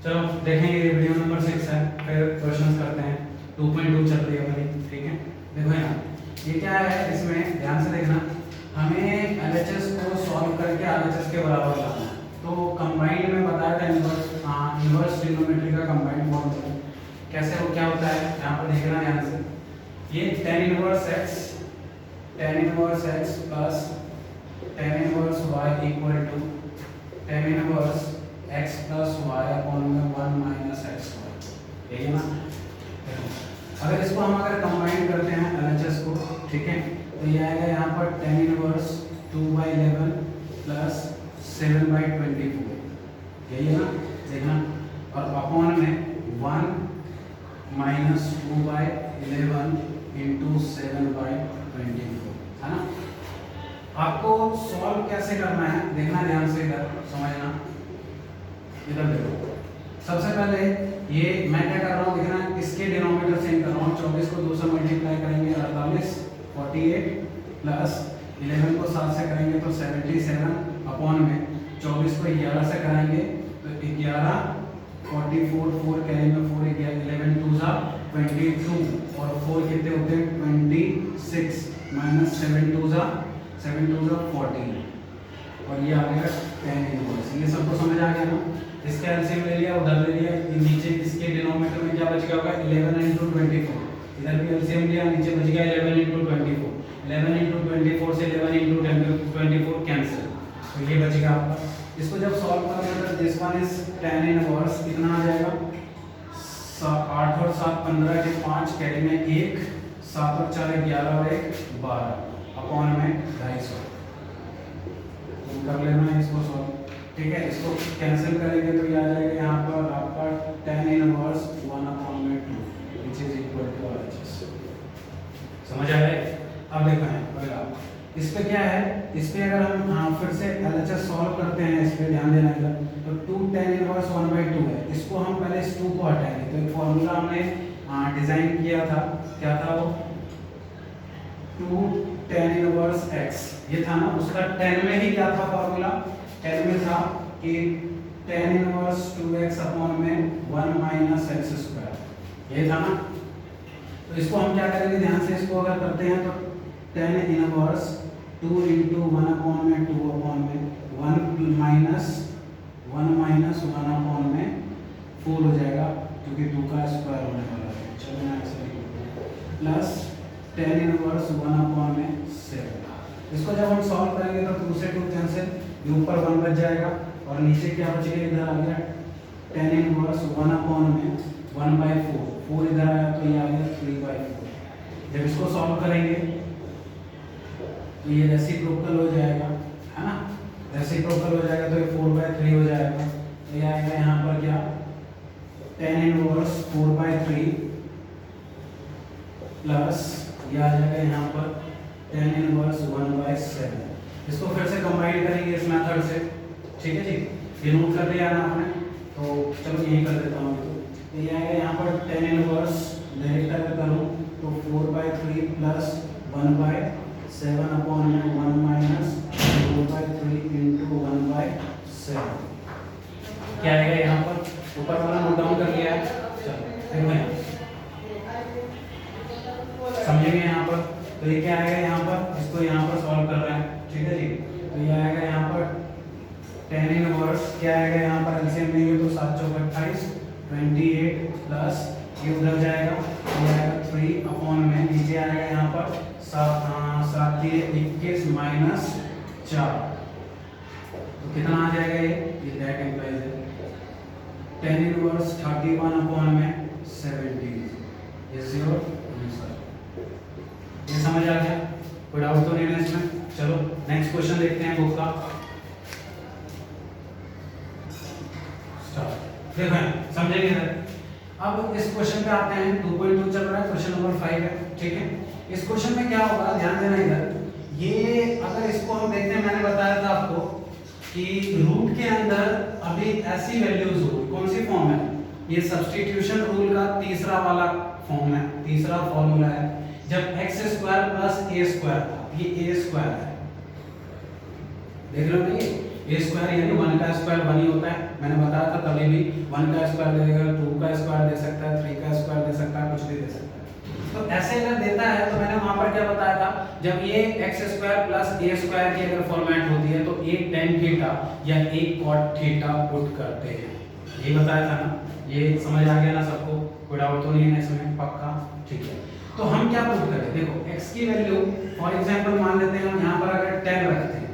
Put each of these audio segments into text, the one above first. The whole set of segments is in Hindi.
चलो देखेंगे, ये वीडियो नंबर 6 है, फिर क्वेश्चंस करते हैं। 2.2 चल रही है अपनी, ठीक है। देखो यहाँ ये क्या है, इसमें ध्यान से देखना, हमें एलएचएस को सॉल्व करके आरएचएस के बराबर लाना है। तो कंबाइंड में बताया था इनवर्स ट्रिग्नोमेट्री का कंबाइंड फॉर्मूला कैसे हो, क्या होता है यहाँ पर देखना ध्यान से। ये tan inverse x plus tan inverse y equal to tan inverse x plus y upon में 1 माइनस एक्स वाई, यही है ना। अगर इसको हम कंबाइन करते हैं एलएचएस को, ठीक है, तो ये आएगा यहाँ पर tan इनवर्स 2/11 प्लस 7/24, यही है ना, देखना। और अपॉन में 1 माइनस 2/11 इंटू 7/24, है ना। आपको सॉल्व कैसे करना है देखना ध्यान से, इधर समझना, इधर देखो। सबसे पहले ये मैं क्या कर रहा हूँ देखना, इसके डिनोमिनेटर सेम कर रहा हूँ। 24 को 2 से मल्टीप्लाई करेंगे 48, 48 प्लस 11 को 7 से करेंगे तो 77 अपॉन में 24 को 11 से कराएंगे तो 11, 44, 4 कैरी में 4, 11 2 जा 22 और 4 कितने होते हैं 26 माइनस 7 2 जा 14 और ये आ गया tan इनवर्स। ये सबको समझ आ गया ना। इसका एलसीएम ले लिया, उधर ले लिया, नीचे इसके डिनोमिनेटर में क्या बच गया होगा 11 इंटू 24, इधर भी एलसीएम लिया, नीचे बच गया 11 इंटू 24, 11 इंटू 24 से 11 इंटू 24 कैंसिल, तो ये बच गया आपका। इसको जब सॉल्व करोगे तो this one is tan inverse कितना आ जाएगा, 8 और 7 15 के 5 कैरी में 1, 7 और 4 11 और 1 12 अपॉन में 250 कर लेना इसको सॉल्व, ठीक है। इसको कैंसिल करेंगे तो ये आ जाएगा यहाँ पर आपका tan inverse 1/2 which is equal to RHS। समझ आ रहा है। अब देखो अगला इस पे क्या है, इस पे अगर हम फिर से LHS सॉल्व करते हैं, इस पे ध्यान देना है। तो 2 tan इनवर्स 1/2 है, इसको हम पहले इस 2 को हटाएंगे। तो एक फॉर्मूला हमने डिजाइन किया था, क्या था वो 2 tan इनवर्स x, ये था ना, उसका tan में ही क्या था फॉर्मूला, tan में था कि tan इनवर्स 2x अपॉन में 1 माइनस एक्स स्क्वायर, ये था ना। तो इसको हम क्या करेंगे ध्यान से, इसको अगर करते हैं तो tan इनवर्स 2 इंटू 1 अपॉन में 2 अपॉन में 1 माइनस 1 अपॉन में 4 हो जाएगा, क्योंकि 2 का स्क्वायर होने वाला है। चलो मैं ऐसे लिखूंगा प्लस tan इनवर्स 1 अपॉन में 7। इसको जब हम सॉल्व करेंगे तो 2 से 2 कैंसिल, ये ऊपर 1 बच जाएगा और नीचे क्या बच गया, इधर आ गया tan इनवर्स 1 अपॉन में 1/4, 4 इधर आया तो ये आ गया 3/4। जब इसको सॉल्व करेंगे तो ये रेसिप्रोकल हो जाएगा, है ना, रेसिप्रोकल हो जाएगा तो ये 4/3 हो जाएगा। तो ये आएगा यहाँ पर क्या tan इनवर्स 4/3 प्लस ये आ जाएगा यहाँ पर tan इनवर्स 1/7। इसको फिर से कंबाइन करेंगे इस मेथड से, ठीक है जी। ये नोट कर लिया ना आपने, तो चलो यही कर देता हूँ। तो ये आएगा यहाँ पर tan इनवर्स डायरेक्ट अगर करूँ तो 4/3 प्लस 1/7 अपॉन में 1 माइनस 4/3 इंटू 1/7 क्या आएगा यहाँ पर, ऊपर वाला नोट डाउन कर लिया है। चलो समझेंगे यहाँ पर। तो ये क्या आएगा यहाँ पर, इसको यहाँ पर सॉल्व कर रहे हैं, ठीक है जी। तो ये आएगा यहाँ पर tan इनवर्स क्या आएगा यहाँ पर, एलसीएम लेंगे तो 7 चौक 28 28 प्लस ये उधर जाएगा, ये आएगा 3 अपॉन में नीचे आएगा यहाँ पर 7 21 माइनस 4, तो कितना आ जाएगा ये दैट इम्प्लाइज है tan इनवर्स 31 अपॉन में 17, ये 0 आंसर। ये समझ आ गया, कोई डाउट तो नहीं है इसमें। चलो नेक्स्ट क्वेश्चन देखते हैं बुक का। स्टार्ट, देखो समझेंगे सर। अब इस क्वेश्चन पे आते हैं, 2.2 चल रहा है, क्वेश्चन नंबर 5 है, ठीक है। इस क्वेश्चन में क्या होगा ध्यान देना इधर। ये अगर इसको हम देखते हैं, मैंने बताया था आपको कि रूट के अंदर अभी ऐसी वैल्यूज होगी, कौन सी फॉर्म है, ये सब्स्टिट्यूशन रूल का तीसरा वाला फॉर्म है, तीसरा फॉर्मूला है। जब x² प्लस a² था, ये a² है, देख लो ना, ए स्क्वायर यानी 1 का स्क्वायर 1 ही होता है, मैंने बताया था तभी भी 1 का स्क्वायर दे देगा, 2 का स्क्वायर दे सकता है, 3 का स्क्वायर दे सकता है, कुछ भी दे सकता है। तो ऐसे अगर देता है तो मैंने वहां पर क्या बताया था, जब ये x square plus a square की अगर फॉर्मेट होती है तो एक tan थीटा या एक cot थीटा पुट करते हैं, यही बताया था ना। ये समझ आ गया ना सबको, कोई डाउट तो नहीं है इसमें, पक्का? ठीक है। तो हम क्या पुट करें, देखो x की वैल्यू फॉर एग्जांपल मान लेते हैं हम यहाँ पर अगर 10 रखते हैं,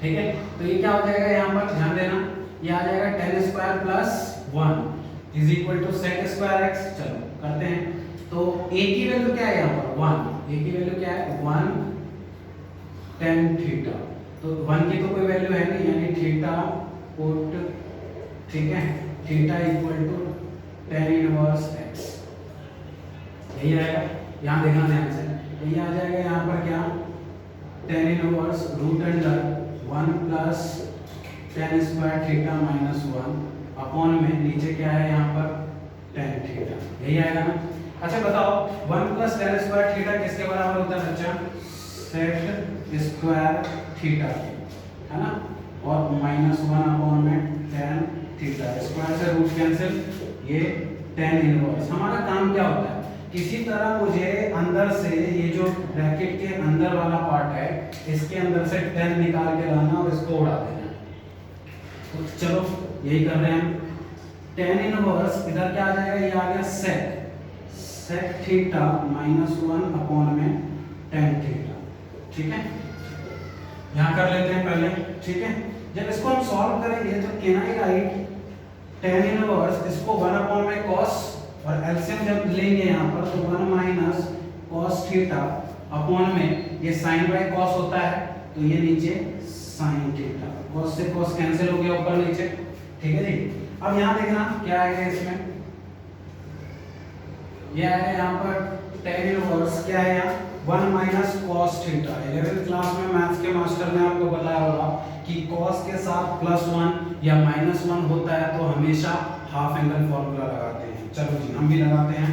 ठीक है, तो ये क्या हो जाएगा, यहाँ पर ध्यान देना, ये आ जाएगा tan square plus 1 is equal to sec square x। चलो करते हैं, तो a की वैल्यू क्या है यहाँ पर 1, a की वैल्यू क्या है 1 tan थीटा, तो 1 की तो कोई वैल्यू है नहीं, यानी थीटा पुट, ठीक है, theta equal to tan inverse x, यही आएगा। यहाँ देखना ध्यान से, यही आ जाएगा यहाँ पर क्या, tan inverse root under 1 plus tan square theta minus 1 upon में नीचे क्या है यहाँ पर tan थीटा, यही आएगा ना। अच्छा बताओ 1 प्लस tan स्क्वायर थीटा किसके बराबर होता है बच्चा, sec स्क्वायर थीटा के, है ना, और माइनस 1 अपॉन में tan थीटा, स्क्वायर से रूट कैंसिल, ये tan इनवर्स। हमारा काम क्या होता है, किसी तरह मुझे अंदर से ये जो ब्रैकेट के अंदर वाला पार्ट है इसके अंदर से tan निकाल के लाना और इसको उड़ा देना। तो चलो यही कर रहे हैं हम, tan इनवर्स इधर क्या आ जाएगा, ये आ गया sec थीटा माइनस 1 अपॉन में tan थीटा, ठीक है, यहाँ कर लेते हैं पहले, ठीक है। जब इसको हम सॉल्व करेंगे तो can I right tan inverse इसको 1 अपॉन में cos, और एलसीएम जब लेंगे यहाँ पर तो 1 माइनस cos थीटा अपॉन में ये sin बाय cos होता है, तो ये नीचे sin थीटा, cos से cos कैंसिल हो गया ऊपर नीचे, ठीक है जी। अब यहाँ देखना क्या आएगा इसमें, ये आएगा यहाँ पर tan इनवर्स क्या है यहाँ 1 minus cos theta. 11th class में मैथ्स के मास्टर ने आपको बताया होगा कि cos के साथ +1 या -1 होता है तो हमेशा हाफ एंगल फॉर्मूला लगाते हैं। चलो जी हम भी लगाते हैं,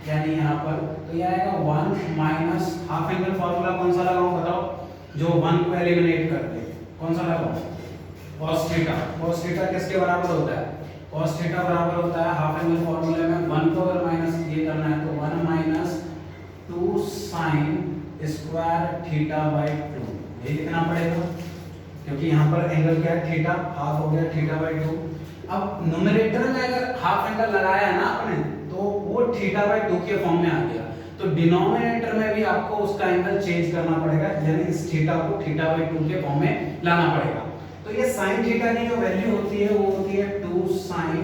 यानी यहाँ पर तो ये आएगा 1 माइनस हाफ एंगल फॉर्मूला कौन सा लगाऊं बताओ, जो 1 को एलिमिनेट कर दे, कौन सा लगाऊं, cos थीटा। cos थीटा किसके बराबर होता है, cos थीटा बराबर होता है हाफ एंगल फॉर्मूले में 1 को अगर माइनस ये करना है तो 1 minus 2 sin square theta by 2, यही लिखना पड़ेगा क्योंकि यहाँ पर एंगल क्या है थीटा, हाफ हो गया थीटा बाय 2। अब न्यूमरेटर में अगर हाफ एंगल लगाया है ना आपने तो वो थीटा बाय 2 के फॉर्म में आ गया, तो डिनोमिनेटर में भी आपको उसका एंगल चेंज करना पड़ेगा, यानी इस थीटा को थीटा बाय 2 के फॉर्म में लाना पड़ेगा। तो ये sin थीटा की जो वैल्यू होती है वो होती है 2 sin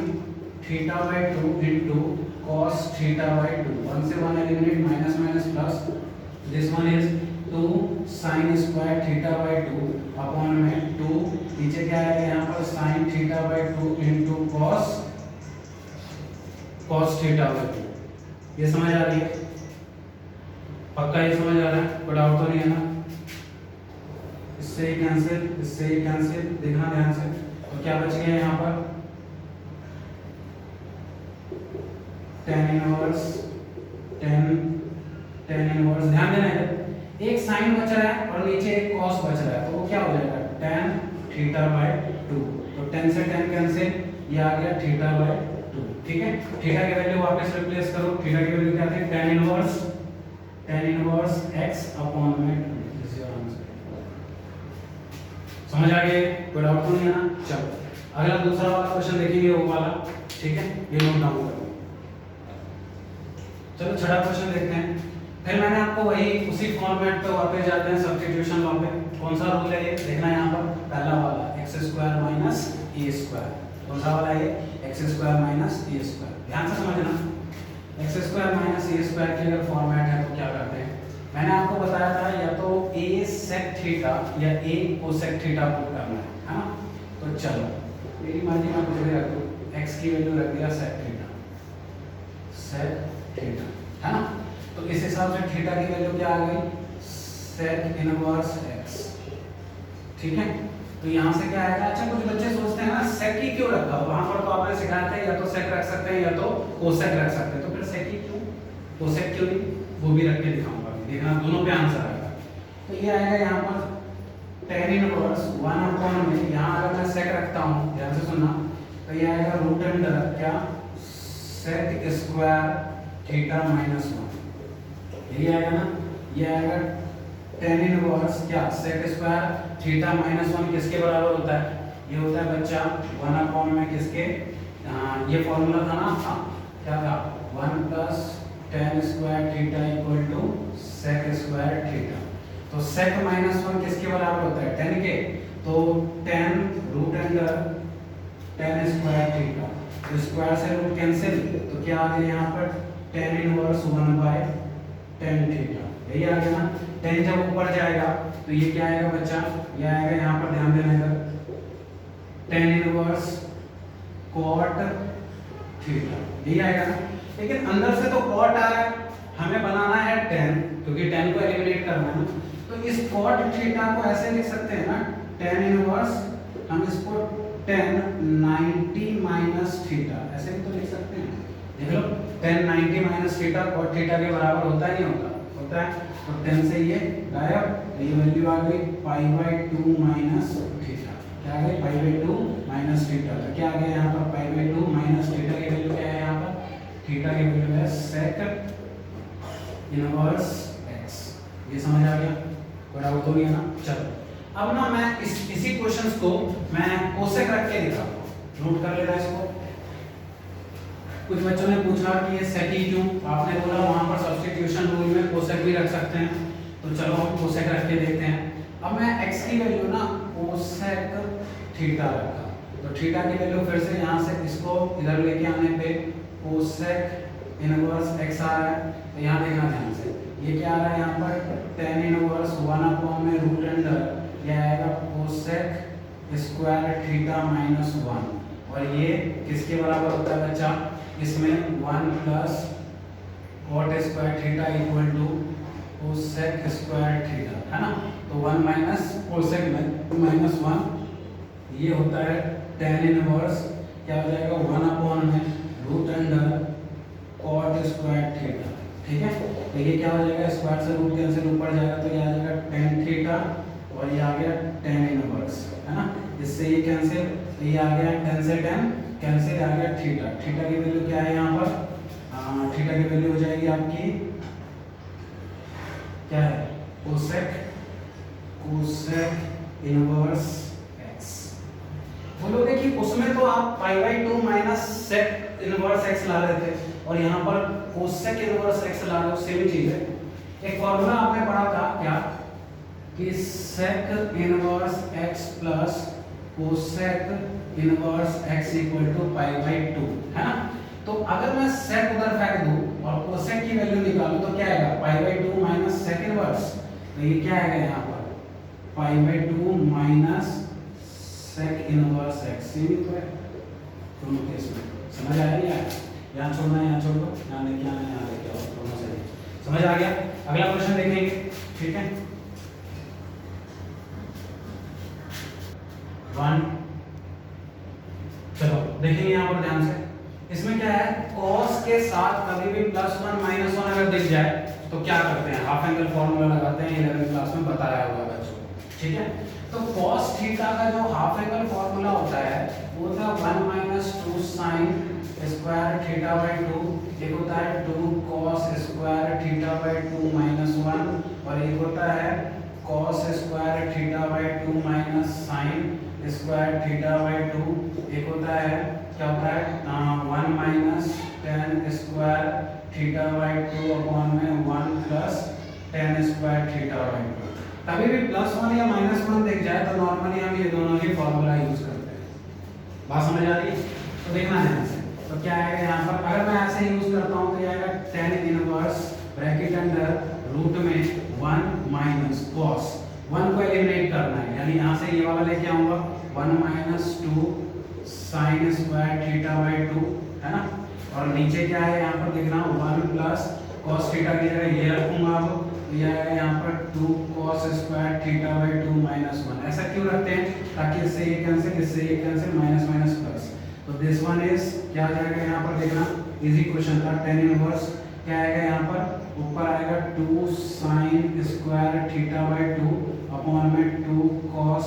theta by 2 into cos theta by 2, 1 से 1 eliminate, minus minus plus, this one is 2 sin square theta by 2 upon में 2 नीचे क्या आएगा यहाँ पर sin theta by 2 into cos theta by 2। ये समझ आ रही है, पक्का ये समझ आ रहा है, कोई डाउट तो नहीं है ना। इससे कैंसिल, इससे कैंसिल, देखना ध्यान से, तो क्या बच गया यहाँ पर tan इनवर्स, tan इनवर्स, ध्यान देना है एक sin बच रहा है और नीचे एक cos बच रहा है, तो वो क्या हो जाएगा tan थीटा बाय 2, तो tan से tan कैंसिल, ये आ गया थीटा बाय 2, ठीक है। थीटा की वैल्यू वापस रिप्लेस करो, थीटा की वैल्यू क्या थी tan इनवर्स x अपॉन में 2, दिस इज आंसर। समझ आ गए, कोई डाउट तो नहीं है ना। चलो अगला दूसरा वाला क्वेश्चन देखेंगे, वो वाला, ठीक है, ये नोट डाउन करो। चलो छठा क्वेश्चन देखते हैं। फिर मैंने आपको वही उसी फॉर्मेट पे वापस जाते हैं, सब्स्टिट्यूशन लॉ पे। कौन सा रूल है ये देखना, यहाँ पर पहला वाला x स्क्वायर माइनस ए स्क्वायर, कौन सा वाला ये x स्क्वायर माइनस ए स्क्वायर, ध्यान से समझना। x स्क्वायर माइनस ए स्क्वायर की अगर फॉर्मेट है तो क्या करते हैं, मैंने आपको बताया था या तो a sec थीटा या a cosec थीटा पुट करना है ना। तो चलो मेरी मर्जी में कुछ भी रख दूं, x की वैल्यू रख दिया sec थीटा, है ना। तो इस हिसाब से थीटा की वैल्यू क्या आ गई sec इनवर्स x, ठीक है। तो यहाँ से क्या आएगा, अच्छा कुछ बच्चे सोचते हैं ना sec ही क्यों रखा, वहां पर तो आपने सिखाया था या तो sec रख सकते हैं या तो cosec रख सकते हैं, तो फिर sec ही क्यों, cosec क्यों नहीं, वो भी रख के दिखाऊंगा, देखना दोनों पे आंसर आएगा। तो ये आएगा यहाँ पर tan इनवर्स 1 अपॉन में, यहाँ अगर मैं सेक रखता हूँ, ध्यान से सुनना, तो ये आएगा रूट अंडर क्या सेक स्क्वायर थीटा माइनस 1, यही आएगा ना। ये आएगा tan इनवर्स क्या सेक स्क्वायर थीटा माइनस 1 किसके बराबर होता है, ये होता है बच्चा 1 अपॉन में किसके, ये फॉर्मूला था ना, हाँ क्या था 1 plus tan square theta equal to sec square theta. तो सेक माइनस 1 किसके बराबर होता है, tan के, तो tan root under tan square theta, तो स्क्वायर से रूट कैंसिल, तो क्या आ गया यहाँ पर tan inverse 1 by tan theta, यही आ गया ना। tan जब ऊपर जाएगा तो ये क्या आएगा बच्चा, ये आएगा यहाँ पर ध्यान देना इधर tan इनवर्स cot थीटा, यही आएगा ना। लेकिन अंदर से तो cot आ रहा है, हमें बनाना है tan, क्योंकि tan को एलिमिनेट करना है ना। तो इस cot थीटा को ऐसे लिख सकते हैं ना, tan इनवर्स, हम इसको tan 90 माइनस थीटा ऐसे भी तो लिख सकते हैं, देख लो tan 90 minus theta cot theta के बराबर होता है, नहीं होता, होता है। तो tan से ये गायब, तो ये वैल्यू आ गई पाई बाय 2 माइनस थीटा, क्या आ गई पाई बाय 2 माइनस थीटा, तो क्या आ गया यहाँ पर पाई बाय 2 माइनस थीटा की वैल्यू क्या है, यहाँ पर थीटा की वैल्यू है सेक इनवर्स x, ये समझ आ गया, कोई डाउट तो नहीं है ना। चलो अब ना मैं इसी क्वेश्चंस को मैं कोसेक रख के दिखाता हूँ, नोट कर लेना इसको। कुछ बच्चों ने पूछा कि ये सेक ही क्यों, आपने बोला वहां पर सब्स्टिट्यूशन रूल में कोसेक भी रख सकते हैं, तो चलो हम कोसेक रख के देखते हैं। अब मैं x की वैल्यू ना कोसेक थीटा रखा, तो थीटा की वैल्यू फिर से यहाँ से इसको इधर लेके आने पे कोसेक इनवर्स x आ रहा है, तो यहाँ देखना ध्यान से, ये क्या आ रहा है यहाँ पर tan इनवर्स 1 अपॉन में रूट अंडर, ये आएगा कोसेक स्क्वायर थीटा माइनस 1, और ये किसके बराबर होता है बच्चा, इसमें 1 plus cot square theta equal to cosec square theta, है ना। तो 1 माइनस कोसेक माइनस 1, ये होता है tan इनवर्स, क्या हो जाएगा 1 अपॉन में root under cot square theta, ठीक है। तो ये क्या हो जाएगा, स्क्वायर से रूट कैंसिल ऊपर जाएगा, तो ये आ जाएगा tan थीटा, और ये आ गया tan इनवर्स, है ना। इससे ये कैंसिल, तो ये आ गया tan से tan कैंसिल, आ गया थीटा, थीटा की वैल्यू क्या है यहाँ पर, थीटा की वैल्यू हो जाएगी आपकी क्या है कोसेक इनवर्स x। बोलोगे कि उसमें तो आप pi by 2 minus sec inverse x ला रहे थे, और यहाँ पर कोसेक इनवर्स x ला रहे हो, सेम चीज है। एक फॉर्मूला आपने पढ़ा था क्या, कि sec inverse x plus cosec inverse x equal to pi by 2, है ना। तो अगर मैं सेक उधर फेंक दूं और कोसेक की वैल्यू निकालूं, तो क्या आएगा pi by 2 minus sec inverse, तो ये क्या आएगा यहाँ पर pi by 2 minus sec inverse x, same तो है दोनों केस में, समझ आया नहीं आया, यहाँ छोड़ना है यहाँ छोड़ दो, यहाँ लेके आना है यहाँ लेके आओ, दोनों सही, समझ आ गया। अगला क्वेश्चन देखेंगे, ठीक है। 1, चलो देखेंगे यहाँ पर ध्यान से, इसमें क्या है cos के साथ कभी भी +1 -1 अगर दिख जाए तो क्या करते हैं, हाफ एंगल फॉर्मूला लगाते हैं, 11वीं क्लास में बताया हुआ है बच्चों, ठीक है। तो cos थीटा का जो हाफ एंगल फॉर्मूला होता है वो होता है 1 - 2 sin स्क्वायर थीटा बाय 2, एक होता है 2 cos स्क्वायर थीटा बाय 2 -1, और एक होता है cos square theta by 2 minus sin square theta by 2, एक होता है क्या होता है 1 minus tan square theta by 2 upon में 1 plus tan square theta by 2। कभी भी +1 या -1 दिख जाए तो नॉर्मली हम ये दोनों ही फॉर्मूला यूज करते हैं, बात समझ आ रही है। तो देखना ध्यान से, तो क्या आएगा यहाँ पर, अगर मैं ऐसे यूज करता हूँ तो ये आएगा tan inverse bracket under root में 1 माइनस cos, 1 को एलिमिनेट करना है, यानी यहाँ से ये वाला लेके आऊंगा 1 - 2 sin स्क्वायर थीटा बाय 2, है ना। और नीचे क्या है यहाँ पर देख रहा हूँ 1 प्लस cos थीटा की जगह ये रखूंगा, अब तो ये आएगा यहाँ पर 2 cos स्क्वायर थीटा बाय 2 -1। ऐसा क्यों रखते हैं, ताकि इससे ये कैंसिल, इससे ये कैंसिल, माइनस माइनस प्लस, तो दिस वन इज क्या आ जाएगा यहाँ पर देखना, इजी क्वेश्चन था tan इनवर्स क्या आएगा यहाँ पर ऊपर आएगा 2 sine square theta by 2 upon में 2 कॉस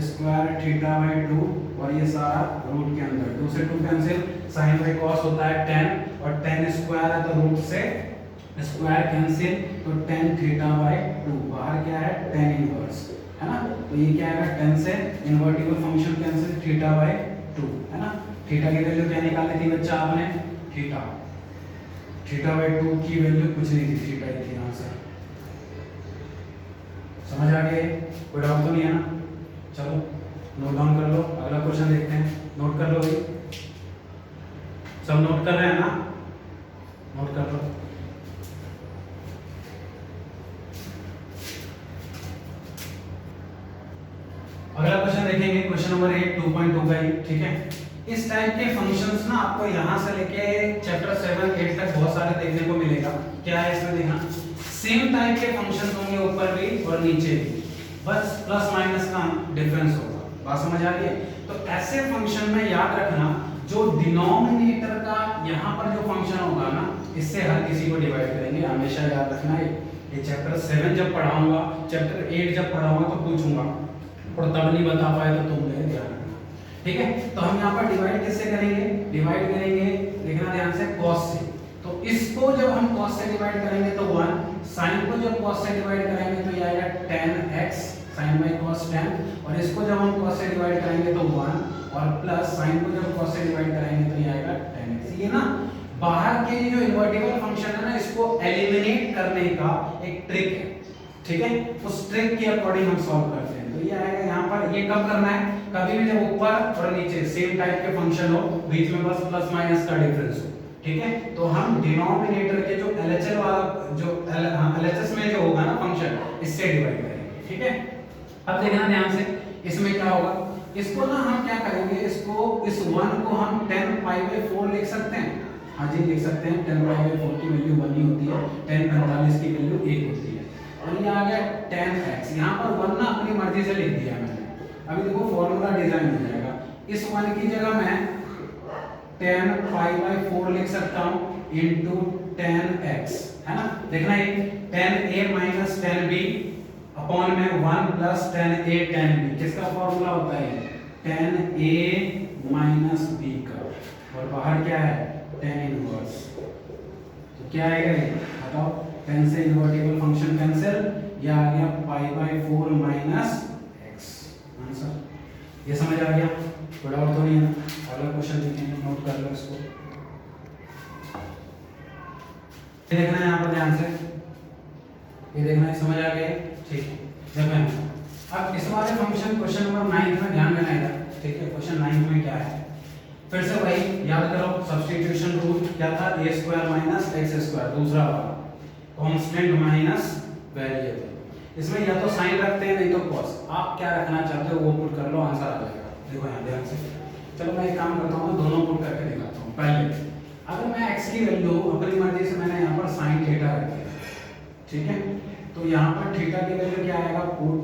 स्क्वायर थीटा बाई 2 और ये सारा रूट के अंदर 2 से 2 कैंसिल, साइन बाई कॉस होता है 10 और 10 स्क्वायर है तो रूट से स्क्वायर कैंसिल तो 10 थीटा बाई 2 बाहर क्या है 10 इनवर्स है ना। तो ये क्या आएगा 10 से invertible function cancel theta by 2 है ना। थीटा की वैल्यू क्या निकाली थी बच्चा आपने, थीटा बाई 2 की वैल्यू कुछ नहीं थी, थीटा ही थी आंसर। समझ आ गया, कोई डाउट तो नहीं है ना। चलो नोट डाउन कर लो, अगला क्वेश्चन देखते हैं। नोट कर लो भाई, सब नोट कर रहे हैं ना, नोट कर लो। अगला क्वेश्चन देखेंगे, क्वेश्चन नंबर 8 2.2 का ही, ठीक है। इस टाइप के फंक्शंस ना आपको यहां से लेके चैप्टर 7 8 तक बहुत सारे देखने को मिलेगा। क्या है इसमें देखना, सेम टाइप के फंक्शंस होंगे ऊपर भी और नीचे भी, बस प्लस माइनस का डिफरेंस होगा। बात समझ आ रही है। तो ऐसे फंक्शन में याद रखना जो डिनोमिनेटर का यहाँ पर जो फंक्शन होगा ना, इससे हर किसी को डिवाइड करेंगे, हमेशा याद रखना। ये चैप्टर 7 जब पढ़ाऊंगा, चैप्टर 8 जब पढ़ाऊंगा तो पूछूंगा और तब नहीं बता पाए तो तुम मेरे ध्यान रखना, ठीक है। तो हम यहाँ पर डिवाइड किससे करेंगे, डिवाइड करेंगे देखना ध्यान से cos से। तो इसको जब हम cos से डिवाइड करेंगे तो 1, sin को जब cos से डिवाइड करेंगे तो ये आएगा 10x sin बाई cos 10, और इसको जब हम cos से डिवाइड करेंगे तो 1, और प्लस sin को जब cos से डिवाइड करेंगे तो ये आएगा 10x। ये ना बाहर के जो इन्वर्टिबल फंक्शन है ना, इसको एलिमिनेट करने का एक ट्रिक है, ठीक है। उस ट्रिक के अकॉर्डिंग हम सॉल्व करते हैं। तो ये आएगा यहाँ पर, ये कब करना है, कभी भी जब ऊपर और नीचे सेम टाइप के फंक्शन हो, बीच में बस प्लस माइनस का डिफरेंस हो, ठीक है। तो हम डिनोमिनेटर के जो LHS वाला जो LHS में जो होगा ना फंक्शन, इससे डिवाइड करेंगे, ठीक है। अब देखना ध्यान से, इसमें क्या होगा, इसको ना हम क्या करेंगे, इसको इस 1 को हम 10 पाई बाई 4 लिख सकते हैं। हाँ जी लिख सकते हैं, 10 पाई बाई 4 की वैल्यू 1 ही होती है, 10 45 की वैल्यू 1 होती है। और ये आ गया 10x, यहाँ पर 1 ना अपनी मर्जी से लिख दिया मैंने। अभी देखो फॉर्मूला डिजाइन हो जाएगा, इस 1 की जगह मैं 10 पाई बाई 4 लिख सकता हूँ इंटू 10x, है ना। देखना ये 10a माइनस 10b अपॉन में 1 प्लस 10a 10b, किसका फॉर्मूला होता है 10a माइनस b का, और बाहर क्या है 10 इनवर्स। तो क्या आएगा ये बताओ, 10 से इन्वर्टिबल फंक्शन कैंसिल, ये आ गया pi by 4 minus x answer. ये समझ आ गया, कोई डाउट तो नहीं है। अगला क्वेश्चन देखेंगे, नोट कर लो इसको, ये देखना है यहाँ पर ध्यान से, ये देखना है, समझ आ गया, ठीक है। देखो अब इस वाले फंक्शन क्वेश्चन नंबर 9 में ध्यान देना है, ठीक है। क्वेश्चन 9 में क्या है, फिर से वही याद करो, सब्स्टिट्यूशन रूल क्या था, a square minus x square, दूसरा वाला कांस्टेंट माइनस वेरिएबल। इसमें या तो साइन रखते हैं नहीं तो cos, आप क्या रखना चाहते हो वो पुट कर लो, आंसर आ जाएगा। देखो यहाँ ध्यान से, चलो मैं एक काम करता हूँ, दोनों पुट करके दिखाता हूँ। पहले अगर मैं x की वैल्यू अपनी मर्जी से मैंने यहाँ पर sin थीटा रख दिया, ठीक है। तो यहाँ पर थीटा की वैल्यू क्या आएगा, पुट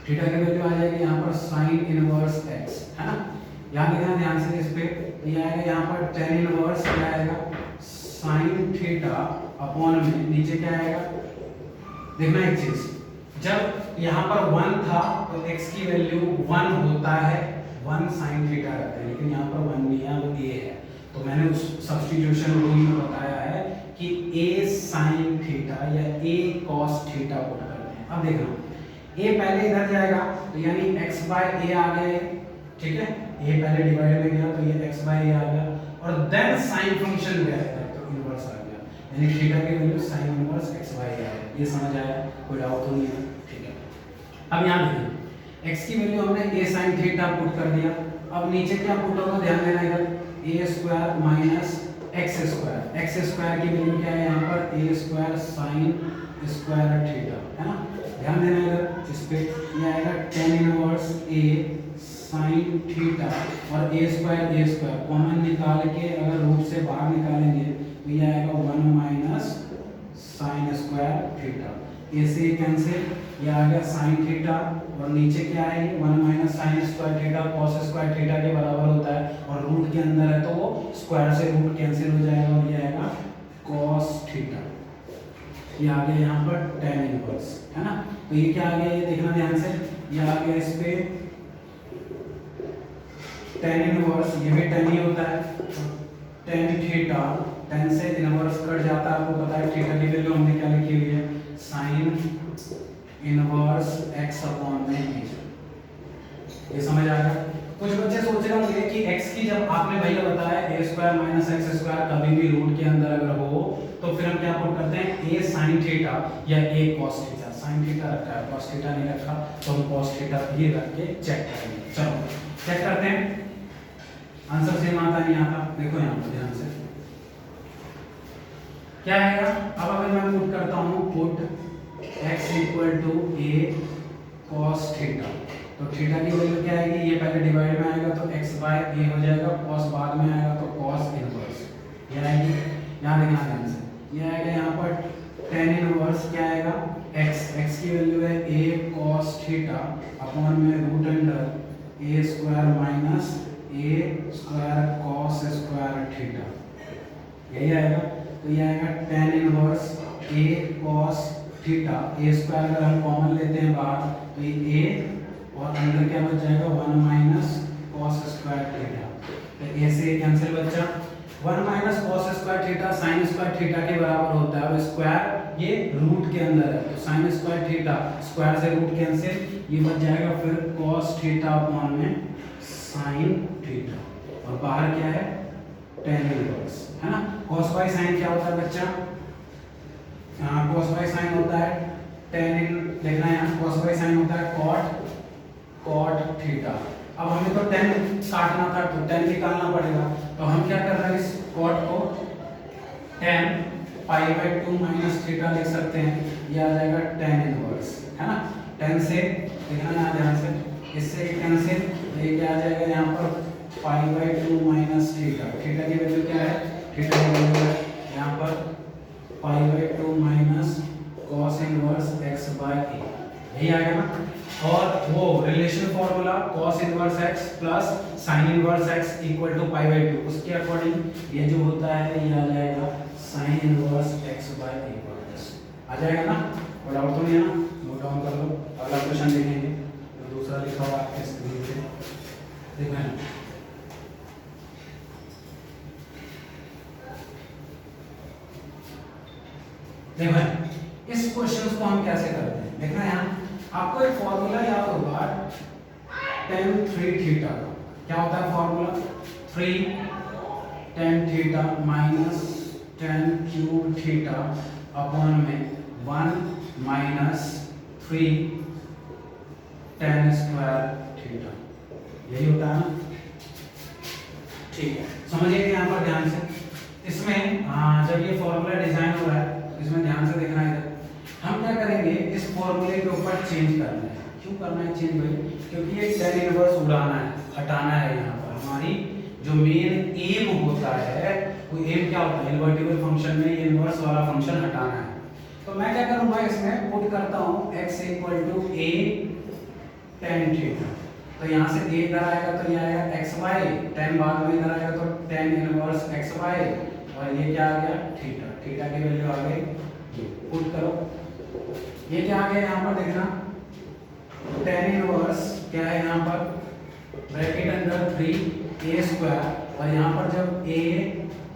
थीटा की वैल्यू आ जाएगी यहाँ पर sin इनवर्स x, है ना। यहाँ देखना ध्यान से, इस पे ये आएगा यहाँ पर tan इनवर्स क्या आएगा sin थीटा अपॉन में नीचे क्या आएगा, देखना एक चीज, जब यहाँ पर 1 था तो x की वैल्यू 1 होता है, 1 sin थीटा रहता है, लेकिन यहाँ पर 1 नहीं है, वो a है। तो मैंने उस सब्स्टिट्यूशन रूल में बताया है कि a sin थीटा या a cos थीटा पुट करते हैं। अब देखना a पहले इधर जाएगा तो यानी x बाय a आ गया, ठीक है। a पहले डिवाइड में गया तो ये x बाय a आ गया, और देन sin फंक्शन गया तो इनवर्स आ गया, यानी थीटा की value sin inverse x by a आ गया। ये समझ आया, कोई डाउट तो नहीं है, ठीक है। अब यहाँ देखिए x की वैल्यू हमने a sin थीटा पुट कर दिया। अब नीचे क्या पुट होगा, ध्यान देना इधर, a square minus x square, x square की वैल्यू क्या है यहाँ पर a square sin square theta, है ना। ध्यान देना इधर, इस पे ये आएगा tan inverse a sin theta, और a स्क्वायर कॉमन निकाल के अगर रूट से बाहर निकालेंगे तो ये आएगा 1 minus sin square theta, a से कैंसिल, ये आ गया sin थीटा, और नीचे क्या है 1 minus sin square theta cos square theta के बराबर होता है, और रूट के अंदर है तो वो स्क्वायर से रूट कैंसिल हो जाएगा, और ये आएगा कॉस थीटा, ये आ गया यहाँ पर tan इनवर्स, है ना। तो ये क्या आ गया, ये देखना ध्यान से, ये आ गया इस पे tan इनवर्स, ये भी tan ही होता है, tan थीटा, tan से इनवर्स कट जाता है, आपको पता है थीटा की वैल्यू हमने क्या लिखी हुई है, sin इनवर्स x अपॉन में a। ये समझ आ गया। कुछ बच्चे सोच रहे होंगे कि x की, जब आपने भैया बताया a square minus x square कभी भी रूट के अंदर अगर हो तो फिर हम क्या पुट करते हैं, a sin थीटा या a cos theta. sin theta रखा है, cos थीटा नहीं रखा, तो हम cos थीटा भी रख के चेक करेंगे। चलो चेक करते हैं, आंसर सेम आता नहीं आता, देखो यहाँ पर ध्यान से क्या आएगा। अब अगर मैं पुट करता हूँ, put x equal to a cos थीटा, तो थीटा की वैल्यू क्या आएगी, ये पहले डिवाइड में आएगा तो x बाय a हो जाएगा, cos बाद में आएगा तो cos इनवर्स, ये आएगी। यहाँ देखना ध्यान से, ये आएगा यहाँ पर tan इनवर्स क्या आएगा, x की वैल्यू है a cos थीटा अपॉन में root under a square minus a square cos square theta, यही आएगा। तो ये आएगा tan inverse a cos theta, a square अगर हम कॉमन लेते हैं बाहर तो ये a और अंदर क्या बच जाएगा 1 माइनस cos स्क्वायर थीटा, तो a से कैंसिल बचा, 1 minus cos square theta sin square theta के बराबर होता है, और स्क्वायर ये रूट के अंदर है, तो sin स्क्वायर थीटा स्क्वायर से रूट कैंसिल, ये बच जाएगा फिर cos थीटा अपॉन में sin थीटा, और बाहर क्या है tan इनवर्स, है ना। cos बाय sin क्या होता है बच्चा, cos बाय sin होता है tan इन, देखना है यहाँ cos बाय sin होता है cot थीटा। अब हमें तो tan काटना था तो tan निकालना पड़ेगा, तो हम क्या कर रहे हैं, इस cot को tan pi by 2 minus theta लिख सकते हैं, ये आ जाएगा tan इनवर्स, है ना। tan से देखना यहाँ ध्यान से, इससे कैंसिल, ये क्या आ जाएगा यहाँ पर pi by 2 minus theta, theta की वैल्यू क्या है, थीटा की वैल्यू है यहाँ पर pi by 2 minus cos inverse x by a, यही आएगा ना। और वो relation formula cos inverse x plus sin inverse x equal to pi by 2, उसके अकॉर्डिंग ये जो होता है ये आ जाएगा sin inverse x by a आ जाएगा ना। और डाउट तो नहीं है ना, नोट डाउन कर लो, अगला क्वेश्चन देखेंगे तो दूसरा लिखा हुआ आपके स्क्रीन पे देखना है। देखो इस क्वेश्चन को हम कैसे करते हैं, देखना यहाँ आपको एक फॉर्मूला याद होगा tan 3 थीटा का, क्या होता है formula, 3 tan theta minus tan cube theta upon में 1 माइनस 3 tan स्क्वायर थीटा, यही होता है ना। ठीक है, समझिए यहाँ पर ध्यान से, इसमें जब ये फॉर्मूला डिजाइन हो रहा है इसमें ध्यान से देखना है, हम क्या करेंगे, इस फॉर्मूले के ऊपर चेंज करना है। क्यों करना है चेंज भाई, क्योंकि ये tan इनवर्स उड़ाना है, हटाना है। यहाँ पर हमारी जो मेन एम होता है वो एम क्या होता है, इन्वर्टिबल फंक्शन में ये इनवर्स वाला फंक्शन हटाना है। तो मैं क्या करूँगा, इसमें पुट करता हूँ x equal to a tan theta, तो यहाँ से a इधर आएगा तो ये आएगा x y, tan बाद में इधर आएगा तो tan इनवर्स x y, और ये क्या आ गया थीटा, थीटा की वैल्यू आ गई, पुट करो, ये क्या आ गया यहाँ पर देखना, tan इनवर्स क्या है यहाँ पर ब्रैकेट अंदर 3 a स्क्वायर, और यहाँ पर जब a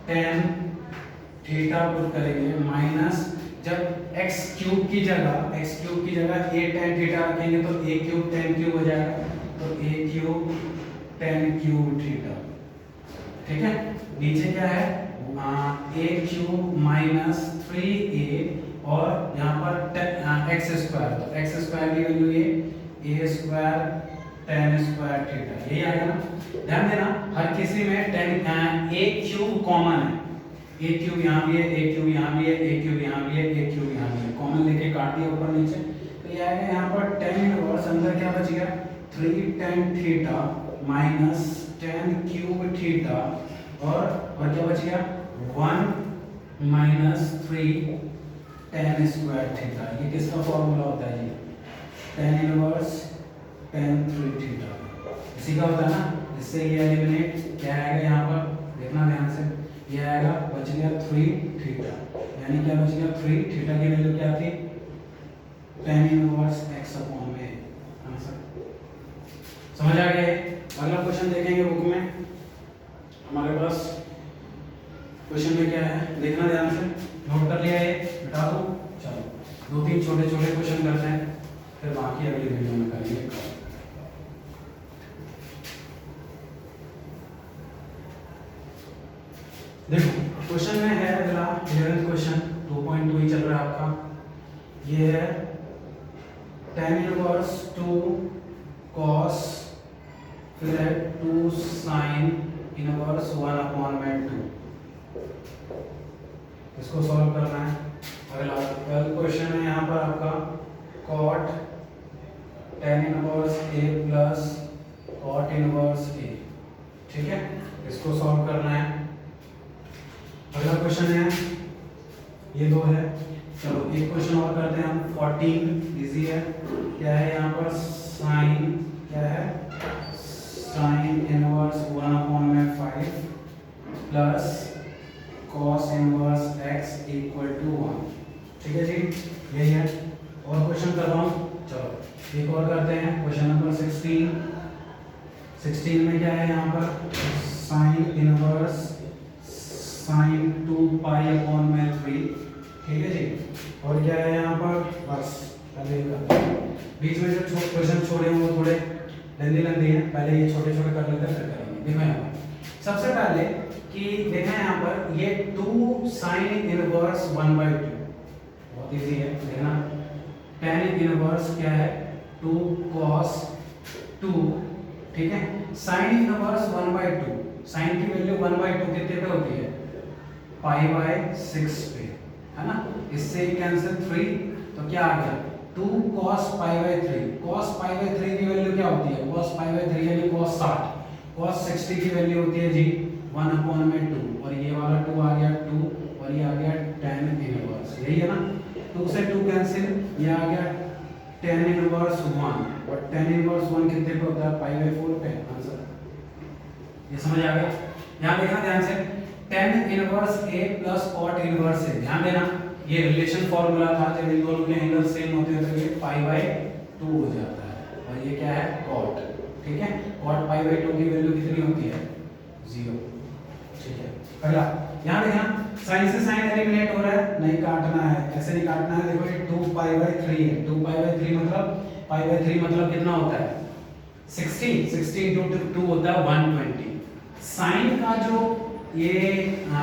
tan थीटा पुट करेंगे माइनस जब x क्यूब की जगह a tan थीटा रखेंगे तो a क्यूब tan क्यूब हो जाएगा, तो a cube tan cube theta, ठीक है। नीचे क्या है a क्यूब माइनस 3a और यहाँ पर x स्क्वायर, तो x स्क्वायर की वैल्यू ये a square tan square theta, यही आएगा ना। ध्यान देना हर किसी में tan a क्यूब कॉमन है, a क्यूब यहाँ भी है, a क्यूब यहाँ भी है, a क्यूब यहाँ भी है, a क्यूब यहाँ भी है, कॉमन लेके काट दिया ऊपर नीचे, तो ये आएगा यहाँ पर tan इनवर्स, अंदर क्या बच गया 3 tan theta minus tan cube theta, और क्या बच गया 1 माइनस 3 tan स्क्वायर थीटा। ये किसका फॉर्मूला होता है, ये tan इनवर्स tan 3 थीटा, इसी का होता है ना। इससे ये एलिमिनेट क्या आएगा यहाँ पर, देखना ध्यान से, ये आएगा बच गया 3 थीटा। यानी क्या बच गया 3, थीटा की वैल्यू क्या थी tan इनवर्स x अपॉन में आंसर। समझ आ गया? अगला क्वेश्चन देखेंगे बुक में हमारे पास। क्वेश्चन में क्या है देखना ध्यान से, नोट कर लिया? ये बता दो। चलो 2-3 छोटे छोटे क्वेश्चन करते हैं, फिर बाकी अगली वीडियो में करेंगे। देखो क्वेश्चन में है अगला 11th क्वेश्चन, 2.2 ही चल रहा है आपका। ये है tan इनवर्स 2 cos, फिर है 2 sin इनवर्स 1 अपॉन में 2। इसको सॉल्व करना है। अगला क्वेश्चन है यहाँ पर आपका cot tan inverse a plus cot inverse a, ठीक है, इसको सॉल्व करना है। अगला क्वेश्चन है ये दो है। चलो एक क्वेश्चन और करते हैं हम, 14 इजी है। क्या है यहाँ पर साइन, क्या है साइन इनवर्स 1 अपॉन में 5 plus cos inverse x equal to 1, ठीक है जी, यही है। और क्वेश्चन कर रहा हूँ, चलो एक और करते हैं। क्वेश्चन नंबर 16 में क्या है यहाँ पर sine inverse sine 2 pi upon में 3, ठीक है जी। और क्या है यहाँ पर बस पहले बीच में जो क्वेश्चन छोड़े हैं वो थोड़े लंबी हैं, पहले ये छोटे छोटे कर लेते हैं फिर करेंगे। देखो यहाँ पर सबसे पहले कि देखा यहाँ पर ये 2 साइन इनवर्स 1/2, बहुत इजी है देखना। tan इनवर्स क्या है 2 cos 2, ठीक है, साइन इनवर्स 1/2, साइन की वैल्यू 1/2 कितने पे होती है π/6 पे, है ना। इससे कैंसिल 3, तो क्या आ गया 2 cos π/3। cos π/3 की वैल्यू क्या होती है cos π/3 यानी cos 60। cos 60 की वैल्यू होती है जी 1 अपॉन में 2, और ये वाला 2 आ गया 2, और ये आ गया tan इनवर्स, यही है ना। 2 से 2 कैंसिल, ये आ गया tan इनवर्स 1, और tan इनवर्स 1 कितने पे होता है π/4 पे, आंसर। ये समझ आ गया? यहाँ देखना ध्यान से, tan inverse a plus cot inverse a, ध्यान देना ये रिलेशन फॉर्मूला था, जब इन दोनों के एंगल सेम होते हैं तो ये π/2 हो जाता है, और ये क्या है cot, ठीक है। cot π/2 की वैल्यू कितनी होती है 0, ठीक है। अगला यहाँ देखना, साइन से साइन एलिमिनेट हो रहा है, नहीं काटना है, ऐसे नहीं काटना है। देखो ये 2π/3 है, 2π/3 मतलब π/3 मतलब कितना होता है 60, 60 × 2 होता है 120। साइन का जो ये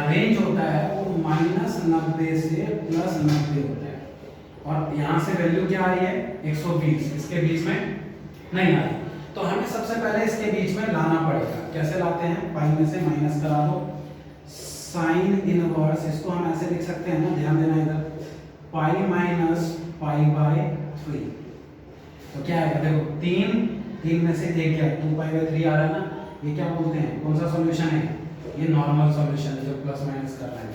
रेंज होता है वो -90 से +90 होता है, और यहाँ से वैल्यू क्या आ रही है 120, इसके बीच में नहीं आ रही, तो हमें सबसे पहले इसके बीच में लाना पड़ेगा। कैसे लाते हैं, पाई में से माइनस करा दो, साइन इनवर्स, इसको हम ऐसे लिख सकते हैं ना, ध्यान देना इधर, पाई माइनस π/3, तो क्या आएगा देखो 3 में से एक क्या 2π/3 आ रहा है ना, ये क्या बोलते हैं कौन सा सॉल्यूशन है, ये नॉर्मल सॉल्यूशन है जो प्लस माइनस कर रहा है।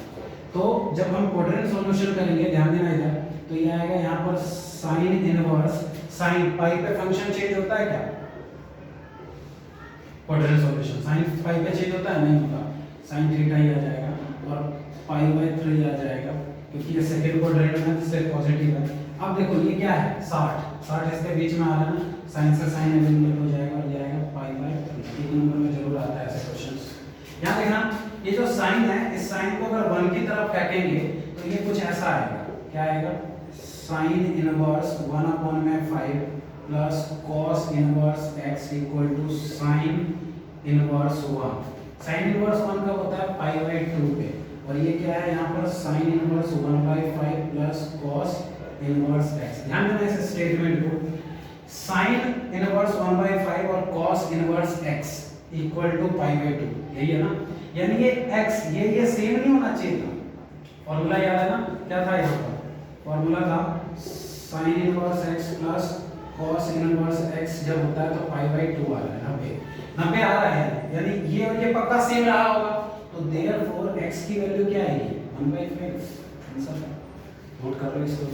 तो जब हम क्वाड्रेंट सॉल्यूशन करेंगे, ध्यान देना इधर, तो ये आएगा यहाँ पर साइन इनवर्स, साइन पाई पे फंक्शन चेंज होता है क्या क्वाड्रेंट सॉल्यूशन, साइन पाई पे चेंज होता है नहीं होता, साइन थीटा ही आ जाएगा और π/3 आ जाएगा, क्योंकि ये सेकंड क्वाड्रेंट है इससे पॉजिटिव है। अब देखो ये क्या है 60 इसके बीच में आ रहा है ना, साइन से साइन एलिमिनेट हो जाएगा और ये आएगा π/3। एक नंबर में जरूर आता है ऐसे क्वेश्चंस। यहाँ देखना ये जो साइन है, इस साइन को अगर 1 की तरफ फेंकेंगे तो ये कुछ ऐसा आएगा, क्या आएगा साइन इनवर्स 1 अपॉन में 5 plus cos inverse x equal to sine inverse 1। Sine inverse 1 कब होता है π/2 पे, और ये क्या है यहाँ पर sine inverse 1/5 plus cos inverse x। ध्यान देना इस स्टेटमेंट को, साइन इनवर्स 1/5 और cos inverse x equal to π/2, यही है ना। यानी ये x ये सेम नहीं होना चाहिए था। फॉर्मूला याद है ना, क्या था यहाँ पर फॉर्मूला था sine inverse x plus cos inverse x जब होता है तो π/2 आ रहा है 90 आ रहा है, यानी ये और ये पक्का सेम रहा होगा, तो देयरफॉर x की वैल्यू क्या आएगी 1/5। आंसर नोट कर लो इसको।